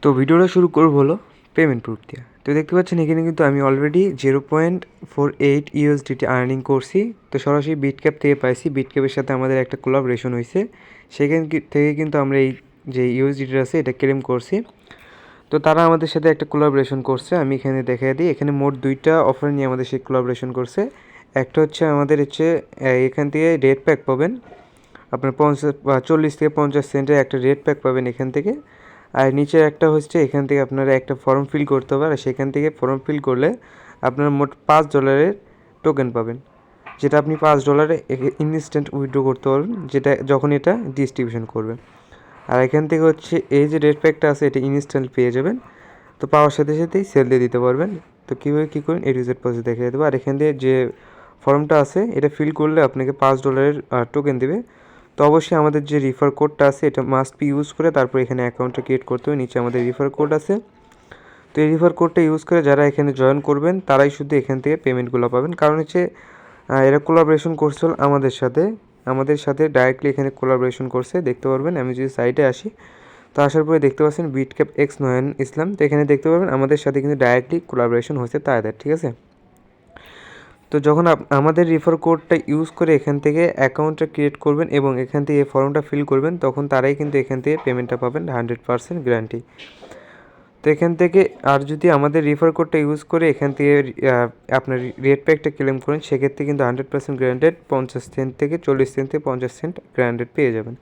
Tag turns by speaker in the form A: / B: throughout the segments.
A: তো ভিডিওটা শুরু করবো হলো পেমেন্ট প্রুফ দিয়ে। তো দেখতে পাচ্ছেন এখানে কিন্তু আমি অলরেডি 0.48 ইউএসডিটি আর্নিং করছি। তো সরাসরি বিটক্যাপ থেকে পাইছি। বিটক্যাপের সাথে আমাদের একটা কোলাবোরেশন হয়েছে, সেখান থেকে কিন্তু আমরা এই যে ইউএসডিটি আছে এটা ক্লেম করছি। তো তারা আমাদের সাথে একটা কোলাবোরেশন করছে, আমি এখানে দেখাই দিই। এখানে মোট 2টা অফার নিয়ে আমাদের সাথে কোলাবোরেশন করছে। একটা হচ্ছে আমাদের এখান থেকে রেড প্যাক পাবেন, আপনার 40 থেকে 50 সেন্টের একটা রেড প্যাক পাবেন এখান থেকে। আর নিচের একটা হচ্ছে এখান থেকে আপনারা একটা ফর্ম ফিল করতে হবে, আর সেখান থেকে ফর্ম ফিল করলে আপনারা মোট $5 টোকেন পাবেন, যেটা আপনি $5 ইনস্ট্যান্ট উইথড্র করতে পারবেন, যেটা যখন এটা ডিস্ট্রিবিউশন করবেন। আর এখান থেকে হচ্ছে এই যে রেড প্যাকটা আছে এটা ইনস্ট্যান্ট পেয়ে যাবেন। তো পাওয়ার সাথে সাথেই সেল দিয়ে দিতে পারবেন। তো কীভাবে কী করুন এ টু জেড প্রসেস দেখিয়ে দেবো। আর এখান দিয়ে যে ফর্মটা আছে এটা ফিল করলে আপনাকে $5 টোকেন দেবে। তো অবশ্যই আমাদের যে রিফার কোডটা আছে এটা মাস্ট বি ইউজ করে তারপর এখানে অ্যাকাউন্টটা ক্রিয়েট করতে হবে। নিচে আমাদের রিফার কোড আছে। তো এই রিফার কোডটা ইউজ করে যারা এখানে জয়েন করবেন তারাই শুধু এখান থেকে পেমেন্টগুলো পাবেন। কারণ হচ্ছে এরা কোলাবোরেশন করছিল আমাদের সাথে ডাইরেক্টলি এখানে কোলাবোরেশন করছে, দেখতে পারবেন। আমি যদি সাইটে আসি, তো আসার পরে দেখতে পাচ্ছেন বিটক্যাপ এক্স নয়ন ইসলাম। তো এখানে দেখতে পারবেন আমাদের সাথে কিন্তু ডাইরেক্টলি কোলাবোরেশন হয়েছে তাদের, ঠিক আছে। তো যখন আমাদের রিফার কোডটা ইউজ করে এখান থেকে অ্যাকাউন্টটা ক্রিয়েট করবেন এবং এখান থেকে এই ফর্মটা ফিল করবেন, তখন তারাই কিন্তু এখান থেকে পেমেন্টটা পাবেন 100% গ্যারান্টি। তো এখান থেকে আর যদি আমাদের রিফার কোডটা ইউজ করে এখান থেকে আপনার রেড প্যাকটা ক্লেম করেন, সেক্ষেত্রে কিন্তু 100% গ্যারান্টেড 50 সেন্ট থেকে 40 সেন্ট থেকে 50 সেন্ট গ্যারান্টেড পেয়ে যাবেন।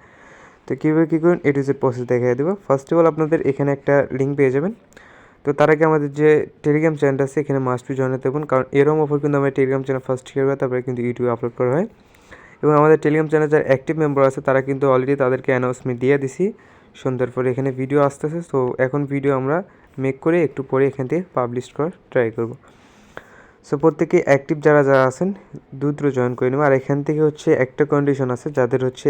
A: তো কীভাবে কী করুন এ টু জেড প্রসেস দেখিয়ে দেবো। ফার্স্ট অফ অল আপনাদের এখানে একটা লিঙ্ক পেয়ে যাবেন। তো তার আগে আমাদের যে টেলিগ্রাম চ্যানেলটা আছে এখানে মাস্ট বি জয়েন হতে হবে, কারণ এরকম অফার কিন্তু আমরা টেলিগ্রাম চ্যানেল ফার্স্ট শেয়ার করে তারপরে কিন্তু ইউটিউবে আপলোড করা হয়। এবং আমাদের টেলিগ্রাম চ্যানেল যারা অ্যাক্টিভ মেম্বার আছে তারা কিন্তু অলরেডি তাদেরকে অ্যানাউন্সমেন্ট দিয়ে দিছি সন্ধ্যার পরে। এখানে ভিডিও আসতেছে, তো এখন ভিডিও আমরা মেক করে একটু পরে এখান থেকে পাবলিশ করার ট্রাই করব। সো প্রত্যেকে অ্যাক্টিভ যারা আছেন দ্রুত জয়েন করে নেব। আর এখান থেকে হচ্ছে একটা কন্ডিশন আছে, যাদের হচ্ছে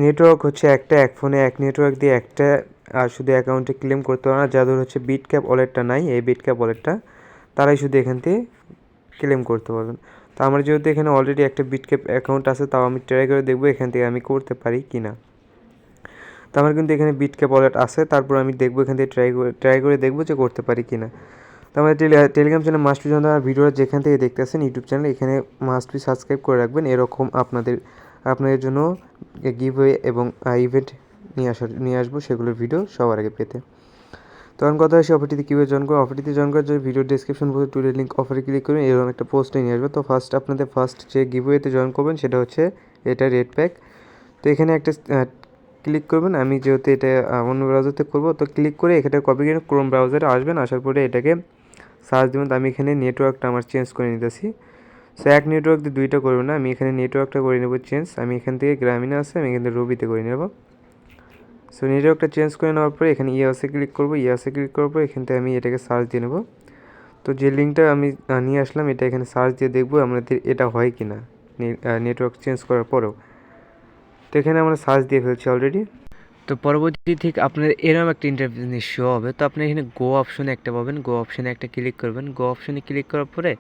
A: নেটওয়ার্ক হচ্ছে এক ফোনে এক নেটওয়ার্ক দিয়ে একটা শুধু অ্যাকাউন্টে ক্লেম করতে পারে না, যাদের হচ্ছে বিটক্যাপ ওয়ালেটটা নাই, এই বিটক্যাপ ওয়ালেটটা তারাই শুধু এখান থেকে ক্লেম করতে পারবেন। তো আমার যেহেতু এখানে অলরেডি একটা বিটক্যাপ অ্যাকাউন্ট আছে, তাও আমি ট্রাই করে দেখবো এখান থেকে আমি করতে পারি কি না। তো আমার কিন্তু এখানে বিটক্যাপ ওয়ালেট আছে, তারপর আমি দেখবো এখান থেকে ট্রাই করে দেখবো যে করতে পারি কি না। তো আমাদের টেলিগ্রাম চ্যানেল মাস্ট বি ভিডিওটা যেখান থেকে দেখতেছেন ইউটিউব চ্যানেল, এখানে মাস্ট বি সাবস্ক্রাইব করে রাখবেন। এরকম আপনাদের জন্য গিভওয়ে এবং ইভেন্ট নিয়ে আসবো, সেগুলোর ভিডিও সবার আগে পেতে। তখন কথা হচ্ছে অফারটিতে কীভাবে জয়েন করবো। অফারটিতে জয়েন করার জন্য ভিডিও ডিসক্রিপশন বক্সে টুডে লিঙ্ক অফারে ক্লিক করবেন, এরকম একটা পোস্টে নিয়ে আসবে। তো আপনাদের ফার্স্ট যে গিভওয়েতে জয়েন করবেন সেটা হচ্ছে এটা রেড প্যাক। তো এখানে একটা ক্লিক করবেন। আমি যেহেতু এটা অন্য ব্রাউজারতে করবো, তো ক্লিক করে এখানে কপি করে ক্রোম ব্রাউজারে আসবেন। আসার পরে এটাকে সার্চ দেবেন। তো আমি এখানে নেটওয়ার্কটা আমার চেঞ্জ করে নিতেছি। সো এক নেটওয়ার্ক দিয়ে দুইটা করবো না, আমি এখানে নেটওয়ার্কটা করে নেবো চেঞ্জ। আমি এখান থেকে গ্রামীণ আছে, আমি এখান থেকে রবিতে করে নেবো। সো নেটওয়ার্কটা চেঞ্জ করে নেওয়ার পরে এখানে ইয়াসে ক্লিক করবো। ইয়াসে ক্লিক করার পর এখান থেকে আমি এটাকে সার্চ দিয়ে নেবো। তো যে লিঙ্কটা আমি নিয়ে আসলাম এটা এখানে সার্চ দিয়ে দেখবো আমাদের এটা হয় কি না নেটওয়ার্ক চেঞ্জ করার পরেও। তো এখানে আমরা সার্চ দিয়ে ফেলছি অলরেডি। তো পরবর্তী ঠিক আপনার এরকম একটা ইন্টারফেস শো হবে। তো আপনি এখানে গো অপশনে একটা পাবেন, গো অপশনে একটা ক্লিক করবেন। গো অপশনে ক্লিক করার পরে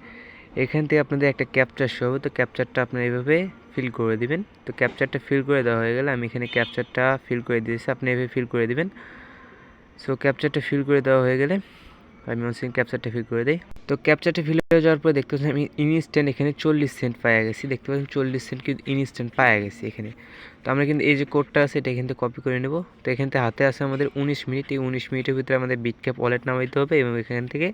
A: এখান থেকে আপনাদের একটা ক্যাপচার শো হবে। তো ক্যাপচারটা আপনারা এইভাবে ফিল করে দিবেন। তো ক্যাপচারটা ফিল করে দেওয়া হয়ে গেলে আমি এখানে ক্যাপচারটা ফিল করে দিয়েছি, আপনি এভাবে ফিল করে দিবেন। সো ক্যাপচারটা ফিল করে দেওয়া হয়ে গেলে আমি ক্যাপচারটা ফিল করে দিই। তো ক্যাপচারটা ফিল হয়ে যাওয়ার পরে দেখতে পাচ্ছেন আমি ইনস্ট্যান্ট এখানে 40 সেন্ট পাওয়া গেছি। দেখতে পাচ্ছেন 40 সেন্ট কিন্তু ইনস্ট্যান্ট পাওয়া গেছি এখানে। তো আমরা কিন্তু এই যে কোডটা আছে এটা এখান থেকে কপি করে নেব। তো এখান থেকে হাতে আছে আমাদের 19 মিনিট। এই 19 মিনিটের ভিতরে আমাদের বিটক্যাপ ওয়ালেট নামাইতে হবে এবং এখান থেকে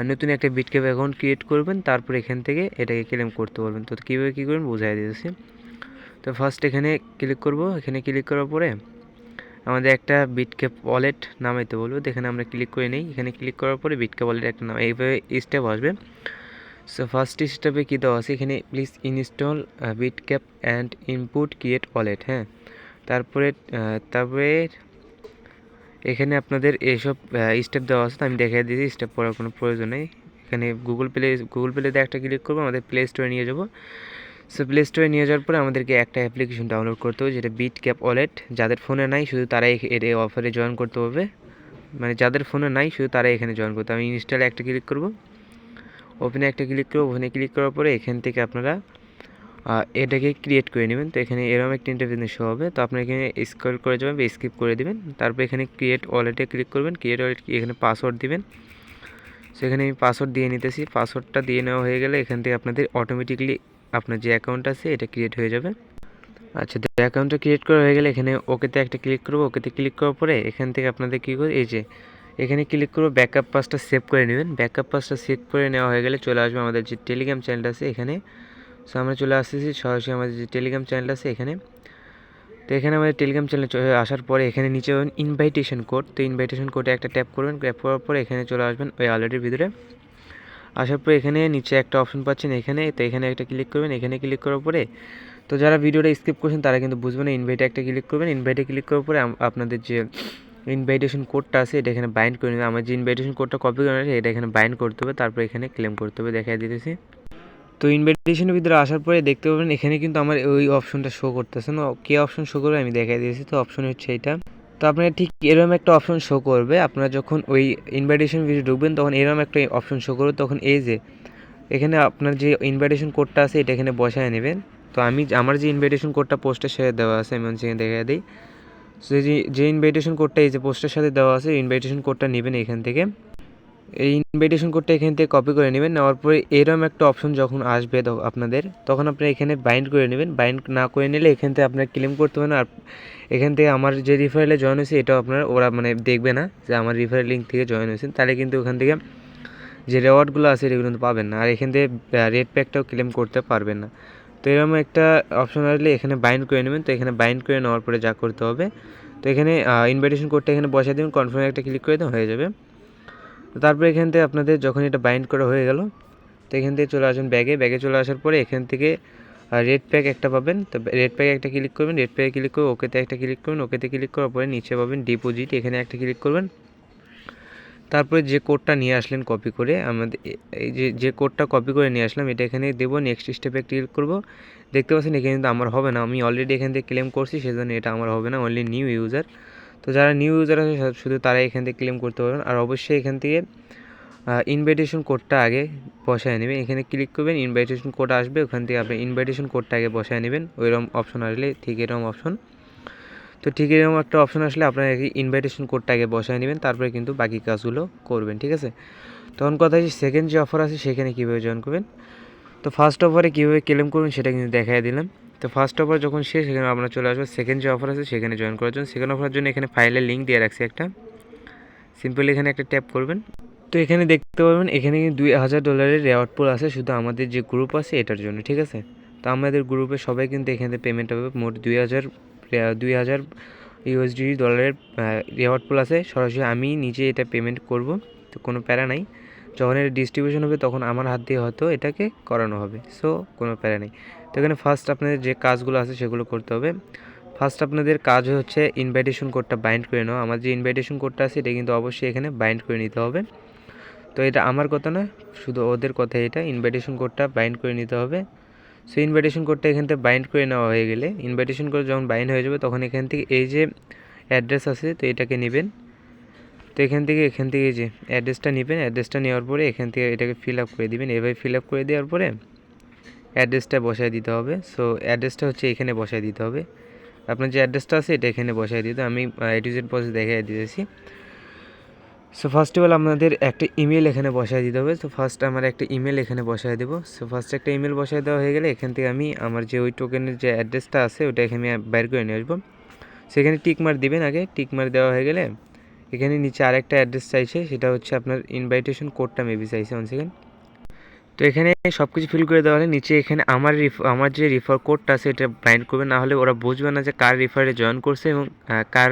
A: নতুন একটা বিটক্যাপ অ্যাকাউন্ট ক্রিয়েট করবেন, তারপর এখান থেকে এটাকে ক্লেম করতে পারবেন। তো কীভাবে কী করবেন বোঝাই দিয়েছি। তো ফার্স্ট এখানে ক্লিক করব। এখানে ক্লিক করার পরে আমাদের একটা বিটক্যাপ ওয়ালেট নামাইতে বলবো। এখানে আমরা ক্লিক করে নিই। এখানে ক্লিক করার পরে বিটক্যাপ ওয়ালেট একটা নাম এইভাবে স্টেপ আসবে। সো ফার্স্ট স্টেপে কী দেওয়া আছে এখানে please install Bitcap and input create wallet. হ্যাঁ, তারপরে এখানে আপনাদের এইসব স্টেপ দেওয়া আছে। তো আমি দেখিয়ে দিয়েছি, স্টেপ পড়ার কোনো প্রয়োজন নেই। এখানে গুগল প্লেতে একটা ক্লিক করবো, আমাদের প্লে স্টোরে নিয়ে যাবো। সো প্লে স্টোরে নিয়ে যাওয়ার পরে আমাদেরকে একটা অ্যাপ্লিকেশন ডাউনলোড করতে হবে, যেটা বিটক্যাপ ওয়ালেট। যাদের ফোনে নাই শুধু তারাই এই অফারে জয়েন করতে হবে, মানে যাদের ফোনে নাই শুধু তারাই এখানে জয়েন করতে হবে। আমি ইনস্টলে একটা ক্লিক করব, ওপেনে একটা ক্লিক করবো। ওপেনে ক্লিক করার পরে এখান থেকে আপনারা এটাকে ক্রিয়েট করে নেবেন। তো এখানে এরকম একটা ইন্টারফেস শো হবে। তো আপনি এখানে স্ক্রল করে যাবেন বা স্কিপ করে দিবেন, তারপর এখানে ক্রিয়েট ওয়ালেটে ক্লিক করবেন। ক্রিয়েট ওয়ালেট এখানে পাসওয়ার্ড দিবেন। সো এখানে আমি পাসওয়ার্ড দিয়ে নিতেছি। পাসওয়ার্ডটা দিয়ে নেওয়া হয়ে গেলে এখান থেকে আপনাদের অটোমেটিকলি আপনার যে অ্যাকাউন্ট আছে এটা ক্রিয়েট হয়ে যাবে। আচ্ছা, তো অ্যাকাউন্টটা ক্রিয়েট করা হয়ে গেলে এখানে ওকেতে একটা ক্লিক করবো। ওকেতে ক্লিক করার পরে এখান থেকে আপনাদের কী করে এই যে এখানে ক্লিক করবো, ব্যাকআপ পাসটা সেভ করে নেবেন। ব্যাকআপ পাসটা সেভ করে নেওয়া হয়ে গেলে চলে আসবে আমাদের যে টেলিগ্রাম চ্যানেলটা আছে এখানে। সো আমরা চলে আসতেছি সরাসরি আমাদের যে টেলিগ্রাম চ্যানেল আছে এখানে। তো এখানে আমাদের টেলিগ্রাম চ্যানেলে আসার পরে এখানে নিচে ইনভাইটেশন কোড, তো ইনভাইটেশন কোডে একটা ট্যাপ করবেন। ট্যাপ করার পরে এখানে চলে আসবেন ওই ওয়ালেটের ভিতরে। আসার পরে এখানে নিচে একটা অপশন পাচ্ছেন এখানে, তো এখানে একটা ক্লিক করবেন। এখানে ক্লিক করার পরে তো যারা ভিডিওটা স্কিপ করছেন তারা কিন্তু বুঝবেন না, ইনভাইটে একটা ক্লিক করবেন। ইনভাইটে ক্লিক করার পরে আপনাদের যে ইনভাইটেশন কোডটা আছে এটা এখানে বাইন্ড করে নেবেন। আমার যে ইনভাইটেশন কোডটা কপি করে আছে এটা এখানে বাইন্ড করতে হবে, তারপর এখানে ক্লেম করতে হবে। দেখাই দিতেছি। তো ইনভাইটেশনের ভিতরে আসার পরে দেখতে পাবেন এখানে কিন্তু আমার ওই অপশনটা শো করতেছে না। কে অপশন শো করবে আমি দেখাই দিয়েছি। তো অপশন হচ্ছে এইটা। তো আপনার ঠিক এরকম একটা অপশন শো করবে। আপনারা যখন ওই ইনভাইটেশন ভিডিও ঢুকবেন তখন এরকম একটা অপশন শো করবে। তখন এই যে এখানে আপনার যে ইনভাইটেশন কোডটা আছে এটা এখানে বসায় নেবেন। তো আমার যে ইনভাইটেশন কোডটা পোস্টের সাথে দেওয়া আছে আমি সেখানে দেখাই দিই। সো যে ইনভাইটেশন কোডটা এই যে পোস্টের সাথে দেওয়া আছে ইনভাইটেশন কোডটা নেবেন এখান থেকে। এই ইনভাইটেশন কোডটা এখান থেকে কপি করে নেবেন। নেওয়ার পরে এরকম একটা অপশন যখন আসবে আপনাদের, তখন আপনারা এখানে বাইন্ড করে নেবেন। বাইন্ড না করে নিলে এখান থেকে আপনারা ক্লেম করতে পারেন। আর এখান থেকে আমার যে রিফারেলে জয়েন হয়েছে এটাও আপনারা ওরা মানে দেখবে না যে আমার রিফারেল লিঙ্ক থেকে জয়েন হয়েছেন, তাহলে কিন্তু ওখান থেকে যে রেওয়ার্ডগুলো আছে এগুলো কিন্তু পাবেন না। আর এখান থেকে রেড প্যাকটাও ক্লেম করতে পারবেন না। তো এরকম একটা অপশন আসলে এখানে বাইন্ড করে নেবেন। তো এখানে বাইন্ড করে নেওয়ার পরে যা করতে হবে, তো এখানে ইনভাইটেশন কোডটা এখানে বসাই দেবেন, কনফার্মে একটা ক্লিক করে দেওয়া হয়ে যাবে। তো তারপরে এখান থেকে আপনাদের যখন এটা বাইন্ড করা হয়ে গেল, তো এখান থেকে চলে আসবেন ব্যাগে চলে আসার পরে এখান থেকে রেড প্যাক একটা পাবেন। তো রেড প্যাকে একটা ক্লিক করবেন। রেড প্যাকে ক্লিক করে ওকেতে একটা ক্লিক করবেন। ওকেতে ক্লিক করার পরে নিচে পাবেন ডিপোজিট, এখানে একটা ক্লিক করবেন। তারপরে যে কোডটা নিয়ে আসলেন কপি করে, আমাদের এই যে কোডটা কপি করে নিয়ে আসলাম এটা এখানে দেবো। নেক্সট স্টেপে ক্লিক করব। দেখতে পাচ্ছেন এখানে কিন্তু আমার হবে না, আমি অলরেডি এখান থেকে ক্লেম করছি, সেজন্য এটা আমার হবে না, অনলি নিউ ইউজার। তো যারা নিউ ইউজার আছে শুধু তারাই এখান থেকে ক্লেম করতে পারবেন। আর অবশ্যই এখান থেকে ইনভাইটেশন কোডটা আগে বসায় নেবেন। এখানে ক্লিক করবেন, ইনভাইটেশন কোড আসবে, ওখান থেকে আপনি ইনভাইটেশন কোডটা আগে বসায় নেবেন। ওইরকম অপশন আসলে ঠিক এরকম অপশন, তো ঠিক এরকম একটা অপশন আসলে আপনারা ইনভাইটেশন কোডটা আগে বসায় নেবেন, তারপরে কিন্তু বাকি কাজগুলো করবেন, ঠিক আছে। তখন কথা হচ্ছে সেকেন্ড যে অফার আছে সেখানে কীভাবে জয়েন করবেন। তো ফার্স্ট অফারে কীভাবে ক্লেম করবেন সেটা কিন্তু দেখাই দিলাম। তো ফার্স্ট অফার যখন শেষ সেখানে আপনারা চলে আসবেন সেকেন্ড যে অফার আছে সেখানে জয়েন করার জন্য। সেকেন্ড অফারের জন্য এখানে ফাইলের লিঙ্ক দিয়ে রাখছি একটা, সিম্পলি এখানে একটা ট্যাপ করবেন। তো এখানে দেখতে পাবেন এখানে কিন্তু $2000 রেওয়ার্ড পুল আছে শুধু আমাদের যে গ্রুপ আছে এটার জন্য, ঠিক আছে। তো আমাদের গ্রুপে সবাই কিন্তু এখানে পেমেন্ট হবে। মোট 2000 USD ডলারের রেওয়ার্ড পুল আছে। সরাসরি আমি নিজে এটা পেমেন্ট করব, তো কোনো প্যারা নাই। যখন এটা ডিস্ট্রিবিউশন হবে তখন আমার হাত দিয়ে হয়তো এটাকে করানো হবে, সো কোনো প্যারা নেই। তো এখানে ফার্স্ট আপনাদের যে কাজগুলো আছে সেগুলো করতে হবে। ফার্স্ট আপনাদের কাজ হচ্ছে ইনভাইটেশন কোডটা বাইন্ড করে নেওয়া। আমার যে ইনভাইটেশন কোডটা আছে এটা কিন্তু অবশ্যই এখানে বাইন্ড করে নিতে হবে। তো এটা আমার কথা না, শুধু ওদের কথা, এটা ইনভাইটেশন কোডটা বাইন্ড করে নিতে হবে। সো ইনভাইটেশন কোডটা এখান থেকে বাইন্ড করে নেওয়া হয়ে গেলে, ইনভাইটেশন কোড যখন বাইন্ড হয়ে যাবে তখন এখান থেকে এই যে অ্যাড্রেস আছে তো এটাকে নেবেন। তো এখান থেকে এই যে অ্যাড্রেসটা নেবেন। অ্যাড্রেসটা নেওয়ার পরে এখান থেকে এটাকে ফিল আপ করে দিবেন। এভাবে ফিল আপ করে দেওয়ার পরে অ্যাড্রেসটা বসায় দিতে হবে। সো অ্যাড্রেসটা হচ্ছে এখানে বসায় দিতে হবে। আপনার যে অ্যাড্রেসটা আছে এটা এখানে বসায় দিতে, আমি A to Z প্রসেস দেখাই দিয়েছি। সো ফার্স্ট অফ অল আপনাদের একটা ইমেল এখানে বসায় দিতে হবে। তো ফার্স্ট আমার একটা ইমেল এখানে বসায় দেবো। সো ফার্স্ট একটা ইমেল বসায় দেওয়া হয়ে গেলে এখান থেকে আমি আমার যে ওই টোকেনের যে অ্যাড্রেসটা আছে ওটা এখানে বাইর করে নিয়ে আসবো। সেখানে টিকমার দিবেন আগে। টিকমার দেওয়া হয়ে গেলে এখানে নিচে আরেকটা অ্যাড্রেস চাইছে, সেটা হচ্ছে আপনার ইনভাইটেশন কোডটা মেবি চাইছে, 1 সেকেন্ড। তো এখানে সব কিছু ফিল করে দেওয়া হলে নিচে এখানে আমার যে রিফার কোডটা আছে এটা বাইন্ড করবে, না হলে ওরা বুঝবে না যে কার রিফারে জয়েন করছে এবং কার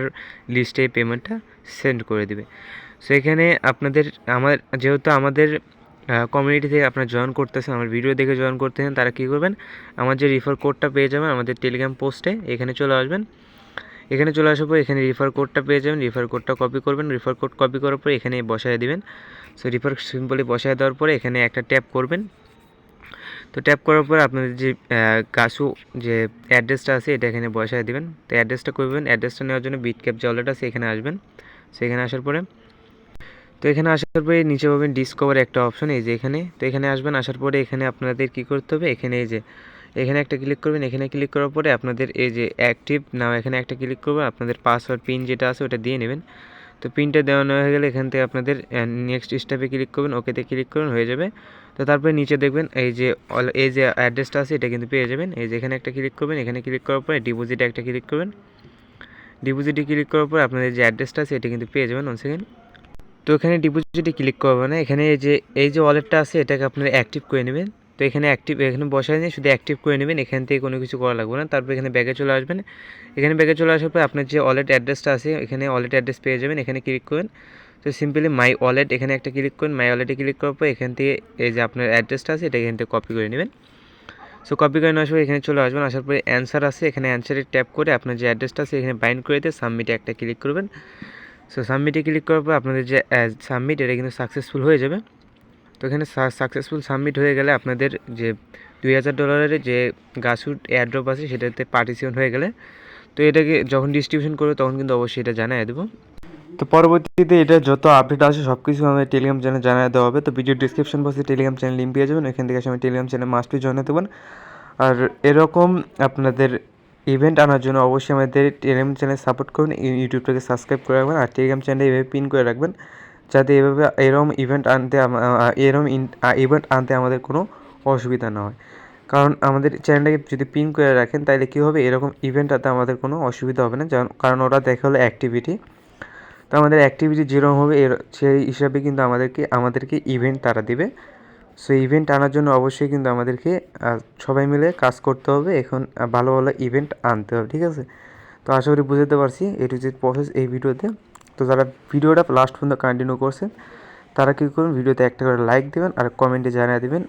A: লিস্টে এই পেমেন্টটা সেন্ড করে দেবে। সো এখানে আপনাদের যেহেতু আমাদের কমিউনিটি থেকে আপনারা জয়েন করতেছেন, আমার ভিডিও দেখে জয়েন করতেছেন, তারা কী করবেন, আমার যে রিফার কোডটা পেয়ে যাবেন আমাদের টেলিগ্রাম পোস্টে, এখানে চলে আসবেন। এখানে চলে আসার পর এখানে রিফার কোডটা পেয়ে যাবেন। রিফার কোডটা কপি করবেন। রিফার কোড কপি করার পর এখানে বসায় দিবেন। সো রিফার সিম্পলি বসায় দেওয়ার পরে এখানে একটা ট্যাপ করবেন। তো ট্যাপ করার পর আপনাদের যে গাসু যে অ্যাড্রেসটা আছে এটা এখানে বসায় দিবেন। তো অ্যাড্রেসটা করবেন, অ্যাড্রেসটা নেওয়ার জন্য বিটক্যাপ যে ওয়ালেট আছে এখানে আসবেন। সেখানে আসার পরে নিচে পাবেন ডিসকভার একটা অপশন, এই যে এখানে। তো এখানে আসবেন, আসার পরে এখানে আপনাদের কী করতে হবে, এখানে এই যে এখানে একটা ক্লিক করবেন। এখানে ক্লিক করার পরে আপনাদের এই যে অ্যাক্টিভ নাও এখানে একটা ক্লিক করবেন। আপনাদের পাসওয়ার্ড পিন যেটা আছে ওটা দিয়ে নেবেন। তো পিনটা দেওয়ানো হয়ে গেলে এখান থেকে আপনাদের নেক্সট স্টেপে ক্লিক করবেন, ওকেতে ক্লিক করবেন, হয়ে যাবে। তো তারপরে নিচে দেখবেন এই যে অ্যাড্রেসটা আছে এটা কিন্তু পেয়ে যাবেন। এই যে এখানে একটা ক্লিক করবেন। এখানে ক্লিক করার পরে ডিপোজিটে একটা ক্লিক করবেন। ডিপোজিটে ক্লিক করার পর আপনাদের যে অ্যাড্রেসটা আছে এটা কিন্তু পেয়ে যাবেন। 1 সেকেন্ড। তো এখানে ডিপোজিটে ক্লিক করবেন না, এখানে এই যে ওয়ালেটটা আছে এটাকে আপনারা অ্যাক্টিভ করে নেবেন। তো এখানে এখানে বসায় নিয়ে শুধু অ্যাক্টিভ করে নেবেন, এখান থেকে কোনো কিছু করা লাগবে না। তারপর এখানে ব্যাগে চলে আসবেন। এখানে ব্যাগে চলে আসার পর আপনার যে ওয়ালেট অ্যাড্রেসটা আছে এখানে ওয়ালেট অ্যাড্রেস পেয়ে যাবেন। এখানে ক্লিক করবেন। তো সিম্পলি মাই ওয়ালেট এখানে একটা ক্লিক করুন। মাই ওয়ালেটে ক্লিক করার পর এখান থেকে এই যে আপনার অ্যাড্রেসটা আছে এটা এখান থেকে কপি করে নেবেন। সো কপি করে নেওয়ার পর এখানে চলে আসবেন। আসার পরে অ্যান্সার আছে, এখানে অ্যান্সারে ট্যাপ করে আপনার যে অ্যাড্রেসটা আছে এখানে বাইন্ড করে দিয়ে সাবমিটে একটা ক্লিক করবেন। সো সাবমিটে ক্লিক করার পর আপনাদের যে সাবমিট এটা কিন্তু সাকসেসফুল হয়ে যাবে। তো এখানে সাকসেসফুল সাবমিট হয়ে গেলে আপনাদের যে $2000 যে গাসু এয়ারড্রপ আছে সেটাতে পার্টিসিপেন্ট হয়ে গেলে তো এটাকে যখন ডিস্ট্রিবিউশন করবে তখন কিন্তু অবশ্যই এটা জানিয়ে দেবো। তো পরবর্তীতে এটা যত আপডেট আসে সব কিছু আমাদের টেলিগ্রাম চ্যানেলে জানিয়ে দেওয়া হবে। তো ভিডিও ডিসক্রিপশন বক্সে টেলিগ্রাম চ্যানেল লিঙ্ক পেয়ে যাবেন, এখান থেকে আমি Telegram channel must be join দেবেন। আর এরকম আপনাদের ইভেন্ট আনার জন্য অবশ্যই আমাদের টেলিগ্রাম চ্যানেল সাপোর্ট করুন, ইউটিউবটাকে সাবস্ক্রাইব করে রাখবেন আর টেলিগ্রাম চ্যানেলে এভাবে পিন করে রাখবেন যাতে এভাবে এরকম ইভেন্ট আনতে আমাদের কোনো অসুবিধা না হয়। কারণ আমাদের চ্যানেলটাকে যদি পিন করে রাখেন তাহলে কী হবে, এরকম ইভেন্ট আনতে আমাদের কোনো অসুবিধা হবে না, কারণ ওরা দেখা হলো অ্যাক্টিভিটি। তো আমাদের অ্যাক্টিভিটি যেরকম হবে সেই হিসাবে কিন্তু আমাদেরকে ইভেন্ট তারা দিবে। সো ইভেন্ট আনার জন্য অবশ্যই কিন্তু আমাদেরকে সবাই মিলে কাজ করতে হবে, এখন ভালো ভালো ইভেন্ট আনতে হবে, ঠিক আছে? তো আশা করি বুঝতে পারছি এটু যে প্রসেস এই ভিডিওতে। তো যারা ভিডিওটা লাস্ট পর্যন্ত কন্টিনিউ করছেন তারা কী করুন, ভিডিওতে একটা করে লাইক দেবেন আর কমেন্টে জানিয়ে দেবেন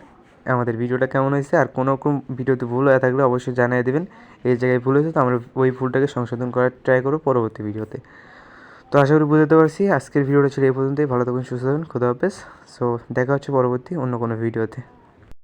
A: আমাদের ভিডিওটা কেমন হয়েছে। আর কোনো রকম ভিডিওতে ভুল হয়ে থাকলে অবশ্যই জানিয়ে দেবেন, এই জায়গায় ভুল হয়েছে, তো আমরা ওই ভুলটাকে সংশোধন করার ট্রাই করবো পরবর্তী ভিডিওতে। তো আশা করি বুঝতে পারছি আজকের ভিডিওটা ছিল এই পর্যন্তই। ভালো থাকুন, সুস্থ থাকুন, খুদা হাফেজ। সো দেখা হচ্ছে পরবর্তী অন্য কোনো ভিডিওতে।